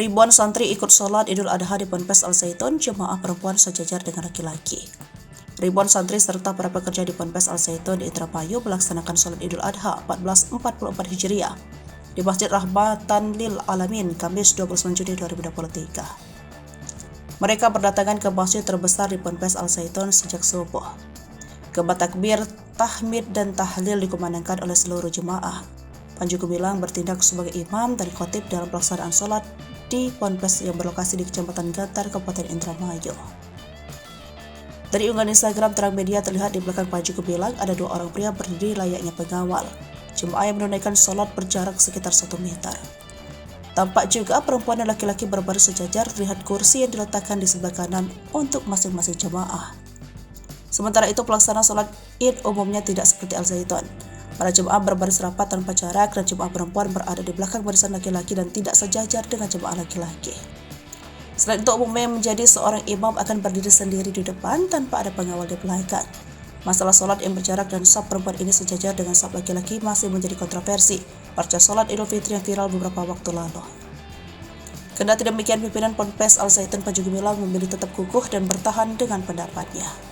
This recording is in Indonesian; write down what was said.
Ribuan santri ikut sholat Idul Adha di Ponpes Al Zaitun, jemaah perempuan sejajar dengan laki-laki. Ribuan santri serta para pekerja di Ponpes Al Zaitun di Indramayu melaksanakan sholat Idul Adha 1444 Hijriah di Masjid Rahmatan Lil Alamin, Kamis 29 Juni 2023. Mereka berdatangan ke masjid terbesar di Ponpes Al Zaitun sejak subuh. Gembah takbir, tahmid, dan tahlil dikumandangkan oleh seluruh jemaah. Panji Gumilang bertindak sebagai imam dan khotib dalam pelaksanaan sholat di Ponpes yang berlokasi di Kecamatan Gantar, Kabupaten Indramayu. Dari unggahan Instagram Terang Media terlihat di belakang Panji Gumilang ada dua orang pria berdiri layaknya pengawal. Jemaah yang menunaikan sholat berjarak sekitar 1 meter. Tampak juga perempuan dan laki-laki berbaris sejajar, terlihat kursi yang diletakkan di sebelah kanan untuk masing-masing jemaah. Sementara itu pelaksanaan sholat Id umumnya tidak seperti Al Zaitun. Para jemaah berbaris rapat tanpa jarak dan jemaah perempuan berada di belakang barisan laki-laki dan tidak sejajar dengan jemaah laki-laki. Selain itu umumnya menjadi seorang imam akan berdiri sendiri di depan tanpa ada pengawal di belakang. Masalah sholat yang berjarak dan saf perempuan ini sejajar dengan saf laki-laki masih menjadi kontroversi pasca sholat Idul Fitri yang viral beberapa waktu lalu. Kendati demikian, pimpinan Ponpes Al Zaitun Panji Gumilang memilih tetap kukuh dan bertahan dengan pendapatnya.